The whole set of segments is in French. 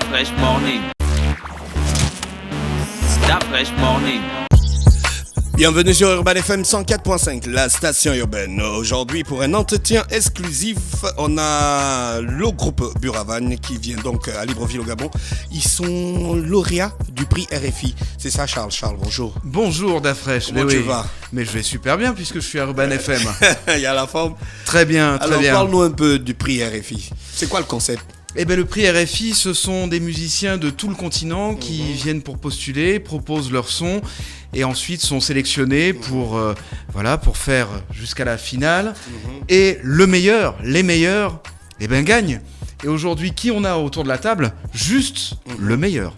Fresh Morning. Fresh Morning. Bienvenue sur Urban FM 104.5, la station urbaine. Aujourd'hui, pour un entretien exclusif, on a le groupe Buravan qui vient donc à Libreville au Gabon. Ils sont lauréats du prix RFI. C'est ça, Charles. Charles, bonjour. Bonjour Dafresh. Comment tu vas? Mais je vais super bien puisque je suis à Urban FM. Il y a la forme. Très bien, très Alors, bien. parle-nous un peu du prix RFI. C'est quoi le concept? Eh ben, le prix RFI, ce sont des musiciens de tout le continent qui viennent pour postuler, proposent leur son et ensuite sont sélectionnés pour faire jusqu'à la finale. Et les meilleurs, eh ben, gagnent. Et aujourd'hui, qui on a autour de la table? Juste le meilleur.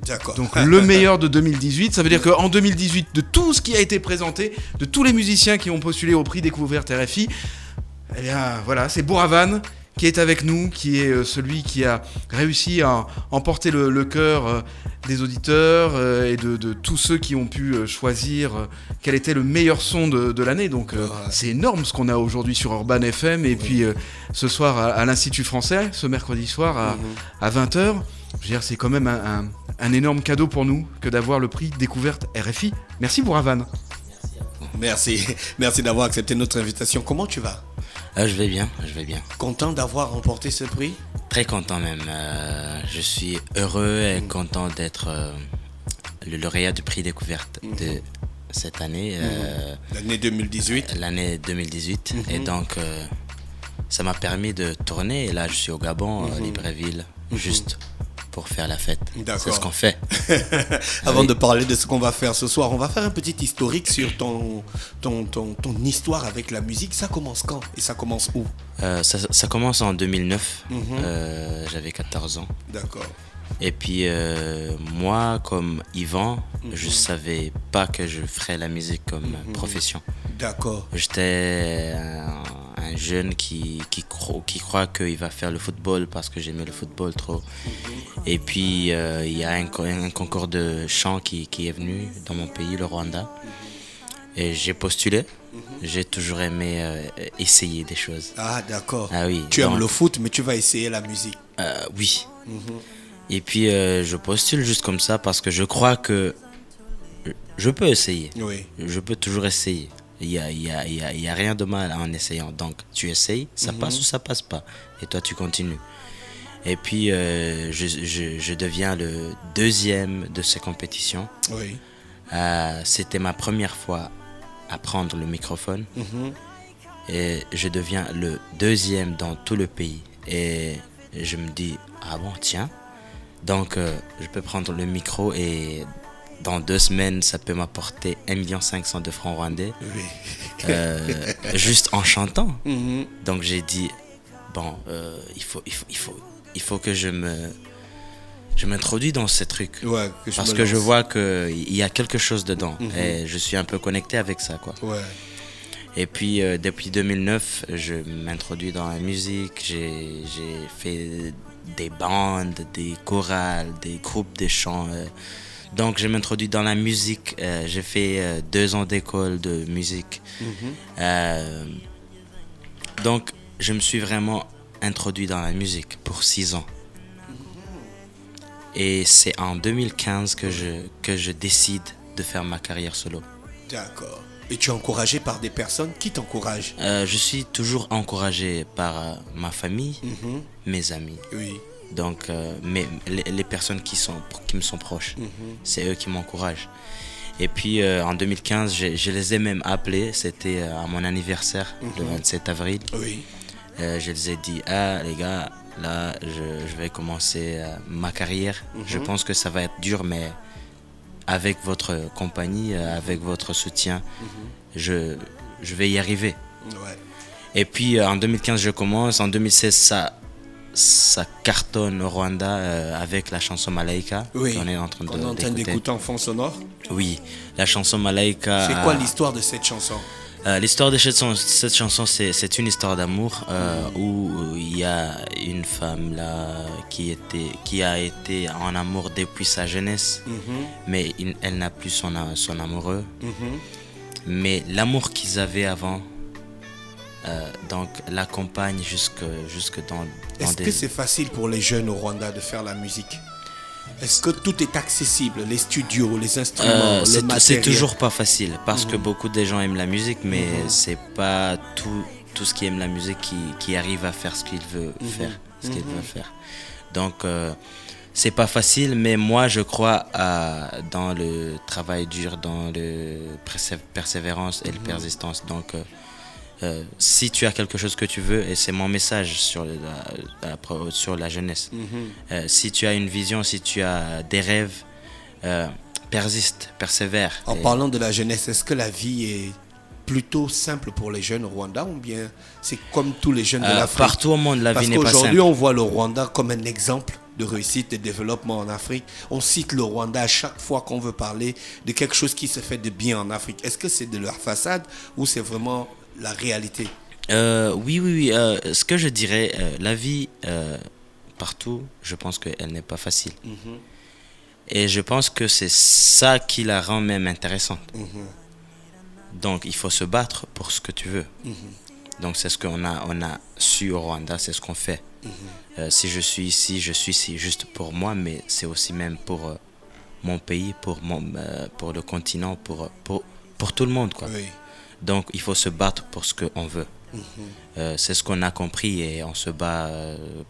D'accord. Donc le meilleur de 2018, ça veut dire qu'en 2018, de tout ce qui a été présenté, de tous les musiciens qui ont postulé au prix Découverte RFI, eh bien voilà, c'est Buravan qui est avec nous, qui est celui qui a réussi à emporter le cœur des auditeurs et de tous ceux qui ont pu choisir quel était le meilleur son de l'année. Donc c'est énorme ce qu'on a aujourd'hui sur Urban FM. Et puis ce soir à l'Institut français, ce mercredi soir à 20h, je veux dire, c'est quand même un énorme cadeau pour nous que d'avoir le prix Découverte RFI. Merci Buravan. Merci d'avoir accepté notre invitation. Comment tu vas? Je vais bien. Content d'avoir remporté ce prix? Très content même. Je suis heureux et content d'être le lauréat du prix Découverte de cette année. L'année 2018. L'année 2018. Et donc, ça m'a permis de tourner. Et là, je suis au Gabon, à Libreville, juste pour faire la fête. D'accord. C'est ce qu'on fait. Avant de parler de ce qu'on va faire ce soir, on va faire un petit historique sur ton histoire avec la musique. Ça commence quand et ça commence où? Ça commence en 2009. J'avais 14 ans. D'accord. Et puis moi, comme Yvan, je savais pas que je ferais la musique comme profession. D'accord. J'étais un jeune qui croit qu'il va faire le football parce que j'aimais le football trop. Et puis il y a un concours de chant qui est venu dans mon pays, le Rwanda. Et j'ai postulé. J'ai toujours aimé essayer des choses. Ah d'accord. Ah oui. Tu aimes le foot, mais tu vas essayer la musique. Oui. Et puis je postule juste comme ça parce que je crois que je peux essayer. Oui. Je peux toujours essayer. Il y a rien de mal en essayant. Donc tu essayes, ça passe ou ça passe pas. Et toi tu continues. Et puis je deviens le deuxième de ces compétitions. Oui. C'était ma première fois à prendre le microphone. Et je deviens le deuxième dans tout le pays. Et je me dis, ah bon, tiens. Donc je peux prendre le micro et dans 2 semaines, ça peut m'apporter 1,5 million de francs rwandais. Oui. Juste en chantant. Donc j'ai dit, bon, il faut que je m'introduis dans ces trucs. Ouais, parce que je vois qu'il y a quelque chose dedans. Et je suis un peu connecté avec ça, quoi. Ouais. Et puis depuis 2009, je m'introduis dans la musique. J'ai fait des bandes, des chorales, des groupes de chants. Donc je m'introduis dans la musique. J'ai fait 2 ans d'école de musique. Donc je me suis vraiment introduit dans la musique pour 6 ans. Et c'est en 2015 que je décide de faire ma carrière solo. D'accord. Et tu es encouragé par des personnes? Qui t'encouragent? Je suis toujours encouragé par ma famille, mes amis. Oui. Donc les personnes qui me sont proches, c'est eux qui m'encouragent. Et puis en 2015, je les ai même appelés, c'était à mon anniversaire, le 27 avril. Oui. Je les ai dit, ah les gars, là je vais commencer ma carrière. Je pense que ça va être dur, mais avec votre compagnie, avec votre soutien, je vais y arriver. Ouais. Et puis en 2015, je commence. En 2016, ça cartonne au Rwanda avec la chanson Malaika. Oui. On est en train d'écouter en fond sonore. Oui, la chanson Malaika. C'est quoi l'histoire de cette chanson? L'histoire de cette chanson, c'est une histoire d'amour où il y a une femme là qui a été en amour depuis sa jeunesse, mais elle n'a plus son amoureux. Mais l'amour qu'ils avaient avant donc l'accompagne jusque dans Est-ce que c'est facile pour les jeunes au Rwanda de faire la musique? Est-ce que tout est accessible? Les studios, les instruments, le c'est matériel? toujours pas facile parce que beaucoup de gens aiment la musique, mais c'est pas tout ce qui aime la musique qui arrive à faire ce qu'il veut faire. Donc c'est pas facile, mais moi je crois dans le travail dur, dans le persévérance et la persistance. Donc si tu as quelque chose que tu veux, et c'est mon message sur la jeunesse, si tu as une vision, si tu as des rêves, persiste, persévère. En parlant de la jeunesse, est-ce que la vie est plutôt simple pour les jeunes au Rwanda ou bien c'est comme tous les jeunes de l'Afrique? Partout au monde, la vie n'est pas simple. Parce qu'aujourd'hui, on voit le Rwanda comme un exemple de réussite, de développement en Afrique. On cite le Rwanda à chaque fois qu'on veut parler de quelque chose qui se fait de bien en Afrique. Est-ce que c'est de leur façade ou c'est vraiment la réalité? Oui. Ce que je dirais, la vie partout, je pense qu'elle n'est pas facile. Et je pense que c'est ça qui la rend même intéressante. Donc il faut se battre pour ce que tu veux. Donc c'est ce qu'on a su au Rwanda, c'est ce qu'on fait. Si je suis ici juste pour moi, mais c'est aussi même pour mon pays, pour le continent, pour tout le monde, quoi. Oui. Donc il faut se battre pour ce qu'on veut. C'est ce qu'on a compris et on se bat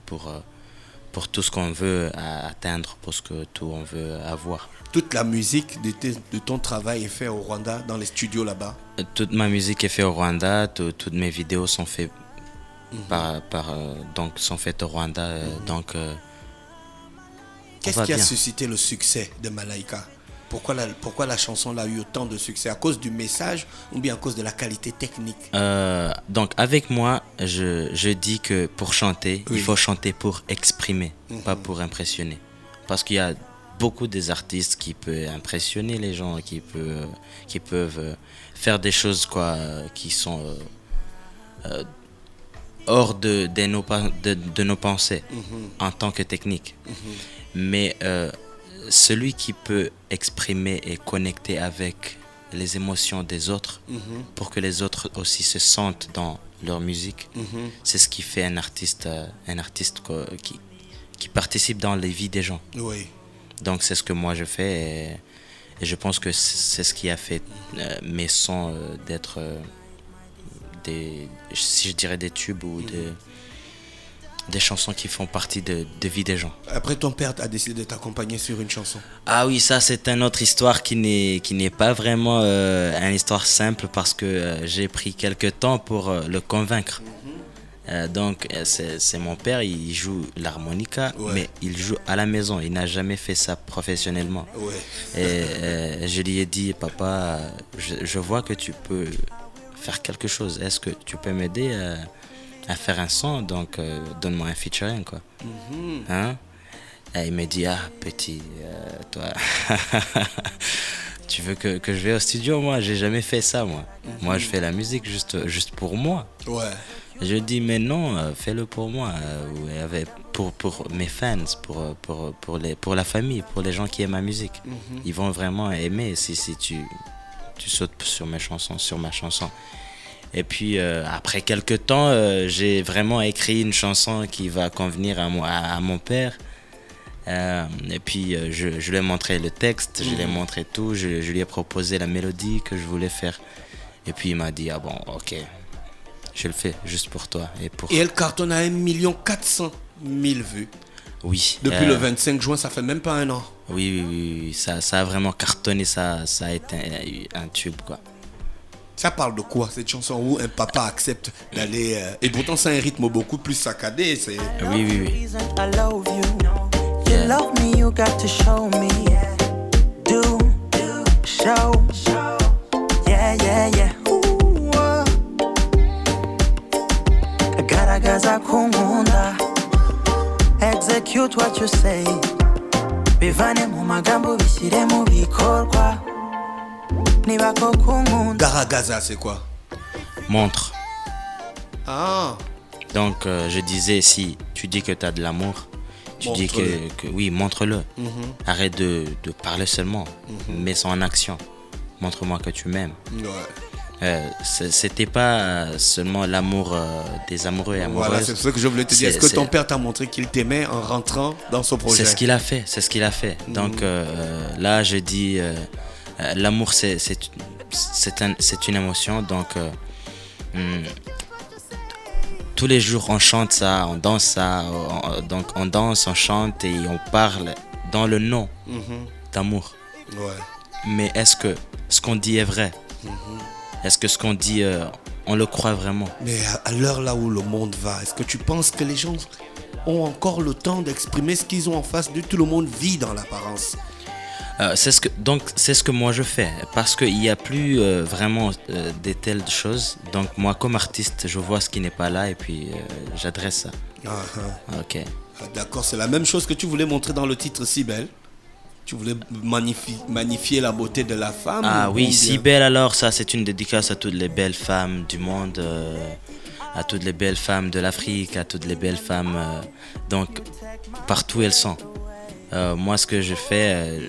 pour tout ce qu'on veut atteindre, pour ce que tout on veut avoir. Toute la musique de ton travail est faite au Rwanda, dans les studios là-bas? Toute ma musique est faite au Rwanda, toutes mes vidéos sont faites sont faites au Rwanda. Donc qu'est-ce qui a suscité le succès de Malaika? Pourquoi la chanson a eu autant de succès? À cause du message ou bien à cause de la qualité technique? Donc avec moi, je dis que pour chanter, oui, il faut chanter pour exprimer, pas pour impressionner. Parce qu'il y a beaucoup des artistes qui peuvent impressionner les gens, qui peuvent faire des choses qui sont hors de nos pensées en tant que technique. Mais celui qui peut exprimer et connecter avec les émotions des autres pour que les autres aussi se sentent dans leur musique, c'est ce qui fait un artiste qui participe dans les vies des gens. Oui. Donc c'est ce que moi je fais et je pense que c'est ce qui a fait mes sons d'être si je dirais des tubes ou des chansons qui font partie de vie des gens. Après, ton père a décidé de t'accompagner sur une chanson. Ah oui, ça c'est une autre histoire qui n'est pas vraiment une histoire simple parce que j'ai pris quelques temps pour le convaincre. Donc c'est mon père, il joue l'harmonica, mais il joue à la maison, il n'a jamais fait ça professionnellement. Et je lui ai dit, papa, je vois que tu peux faire quelque chose, est-ce que tu peux m'aider à faire un son, donc donne-moi un featuring, quoi. Hein? Et il me dit, petit, toi, tu veux que je vais au studio? Moi, j'ai jamais fait ça, moi. Moi, je fais la musique juste pour moi. Ouais. Je dis, mais non, fais-le pour moi, pour mes fans, pour la famille, pour les gens qui aiment ma musique. Ils vont vraiment aimer si tu sautes sur ma chanson. Et puis, après quelques temps, j'ai vraiment écrit une chanson qui va convenir à mon père. Et puis, je lui ai montré le texte, je lui ai montré tout, je lui ai proposé la mélodie que je voulais faire. Et puis, il m'a dit, ah bon, ok. Je le fais juste pour toi. Et elle cartonne à 1 400 000 vues. Oui. Depuis le 25 juin, ça fait même pas un an. Oui. Ça a vraiment cartonné, ça a été un tube, quoi. Ça parle de quoi, cette chanson où un papa accepte d'aller... Et pourtant, c'est un rythme beaucoup plus saccadé. Oui. You love me, you got to show me. Show. Yeah. Garagaza kunkunda, execute what you say, bivane mu magambo bishyire mu bikorwa, niba ko kunkunda. Garagaza, c'est quoi? Montre. Ah. Donc je disais, si tu dis que tu as de l'amour, tu dis que oui, montre-le. Arrête de parler seulement, mets ça en action. Montre-moi que tu m'aimes. Ouais. C'était pas seulement l'amour des amoureux et amoureuses. Voilà, c'est pour ça que je voulais te dire. Est-ce que C'est- ton père t'a montré qu'il t'aimait en rentrant dans ce projet? C'est ce qu'il a fait, c'est ce qu'il a fait. Donc là, je dis, l'amour, c'est une émotion. Donc, tous les jours, on chante ça, on danse ça. Donc, on danse, on chante et on parle dans le nom d'amour. Ouais. Mais est-ce que ce qu'on dit est vrai? Est-ce que ce qu'on dit, on le croit vraiment? Mais à l'heure là où le monde va, est-ce que tu penses que les gens ont encore le temps d'exprimer ce qu'ils ont en face d'eux? Tout le monde vit dans l'apparence. C'est ce que moi je fais parce qu'il n'y a plus vraiment des telles choses. Donc moi comme artiste je vois ce qui n'est pas là et puis j'adresse ça. Ok. D'accord, c'est la même chose que tu voulais montrer dans le titre Si Belle. Tu voulais magnifier la beauté de la femme. Ah ou oui, bien- Si Belle, alors ça c'est une dédicace à toutes les belles femmes du monde, à toutes les belles femmes de l'Afrique, à toutes les belles femmes donc partout elles sont. Moi ce que je fais,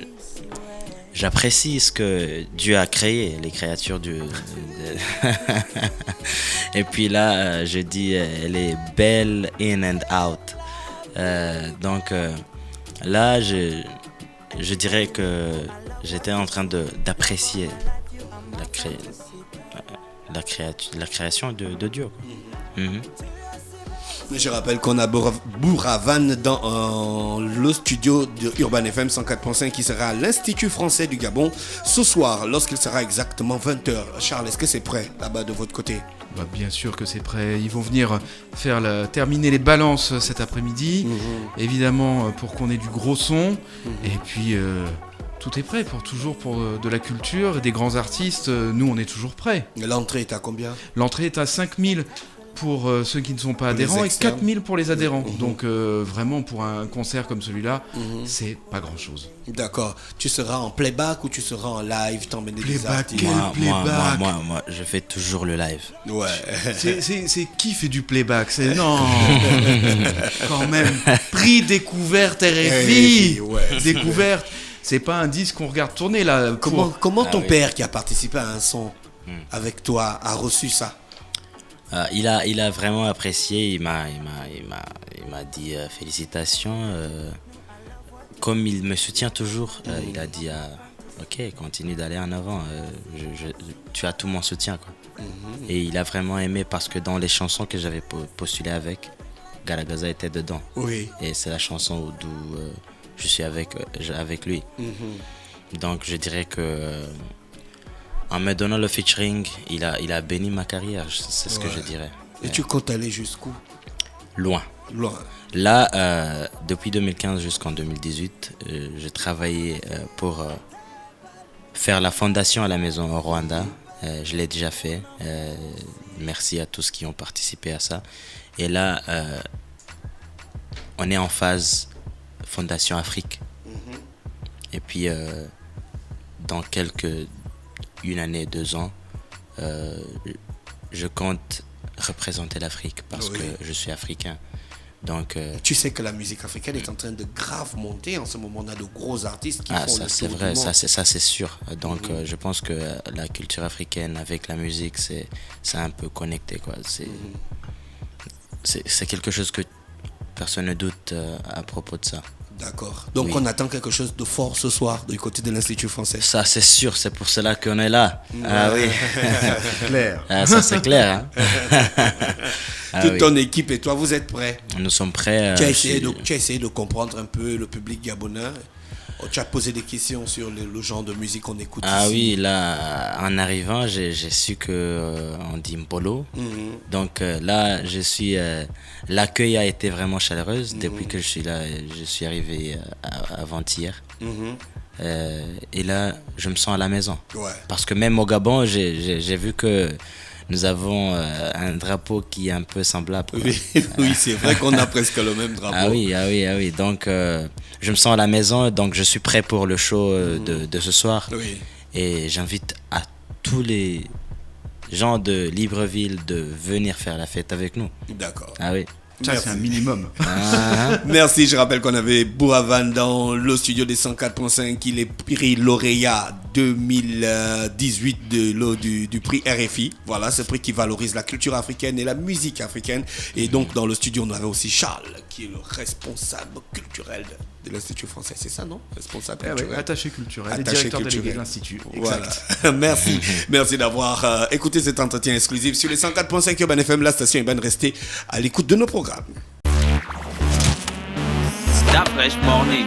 j'apprécie ce que Dieu a créé, les créatures et puis là je dis elle est belle in and out. Donc là je dirais que j'étais en train d'apprécier la création de Dieu, quoi. Mhm. Je rappelle qu'on a Bouravan dans le studio de Urban FM 104.5 qui sera à l'Institut français du Gabon ce soir lorsqu'il sera exactement 20h. Charles, est-ce que c'est prêt là-bas de votre côté? Bah, bien sûr que c'est prêt. Ils vont venir terminer les balances cet après-midi. Évidemment, pour qu'on ait du gros son. Et puis, tout est prêt pour de la culture et des grands artistes. Nous, on est toujours prêts. L'entrée est à combien? L'entrée est à 5 000 pour ceux qui ne sont pas Pour les adhérents et externes. 4 000 pour les adhérents. Donc, vraiment, pour un concert comme celui-là, c'est pas grand-chose. D'accord. Tu seras en playback ou tu seras en live, t'emmener des Playback, artistes? Moi, je fais toujours le live. Ouais. C'est qui fait du playback? Non, quand même. Prix découverte RFI. ouais. Découverte. C'est pas un disque qu'on regarde tourner là. Comment ton oui. père qui a participé à un son avec toi a reçu ça? Il a vraiment apprécié. Il m'a dit félicitations. Comme il me soutient toujours, il a dit ok, continue d'aller en avant. Tu as tout mon soutien, quoi. Et il a vraiment aimé parce que dans les chansons que j'avais postulées avec, Garagaza était dedans. Oui. Et c'est la chanson d'où je suis avec lui. Donc je dirais que en me donnant le featuring, il a béni ma carrière, c'est ce que je dirais. Et tu comptes aller jusqu'où? Loin. Loin. Là, depuis 2015 jusqu'en 2018, je travaillais pour faire la fondation à la maison au Rwanda. Je l'ai déjà fait. Merci à tous qui ont participé à ça. Et là, on est en phase Fondation Afrique. Et puis, dans une année, 2 ans, je compte représenter l'Afrique parce que je suis africain. Donc, tu sais que la musique africaine est en train de grave monter en ce moment. On a de gros artistes qui font ça le c'est tour vrai, du monde. ça c'est sûr. Donc je pense que la culture africaine avec la musique c'est un peu connecté, quoi. C'est quelque chose que personne ne doute à propos de ça. D'accord. Donc Oui. on attend quelque chose de fort ce soir du côté de l'Institut français. Ça c'est sûr, c'est pour cela qu'on est là. Ah oui, C'est clair. ça c'est clair. Hein? Ah Toute oui. ton équipe et toi, vous êtes prêts? Nous sommes prêts. Tu as je- essayé de comprendre un peu le public gabonais. Tu as posé des questions sur le genre de musique qu'on écoute Ah ici. oui, là, en arrivant, j'ai su que on dit Mbolo. Donc là, l'accueil a été vraiment chaleureux. Depuis que je suis là, je suis arrivé avant-hier. Et là, je me sens à la maison. Ouais. Parce que même au Gabon, j'ai vu que nous avons un drapeau qui est un peu semblable, quoi. Oui, oui, c'est vrai qu'on a presque le même drapeau. Ah oui. Donc, je me sens à la maison, donc je suis prêt pour le show de ce soir. Oui. Et j'invite à tous les gens de Libreville de venir faire la fête avec nous. D'accord. Ah oui. Ça, c'est un minimum. Merci, je rappelle qu'on avait Bouravan dans le studio des 104.5. Il est prix lauréat 2018 du prix RFI. Voilà, ce prix qui valorise la culture africaine et la musique africaine. Et donc, dans le studio, on avait aussi Charles, qui est le responsable culturel de l'Institut français. C'est ça, non? Responsable culturel. Attaché culturel, et Attaché directeur culturel. délégué de l'Institut. Voilà. Exact. Merci d'avoir écouté cet entretien exclusif sur les 104.5 Urban FM, la station Urban. Restez à l'écoute de nos programmes. Stop Fresh Morning.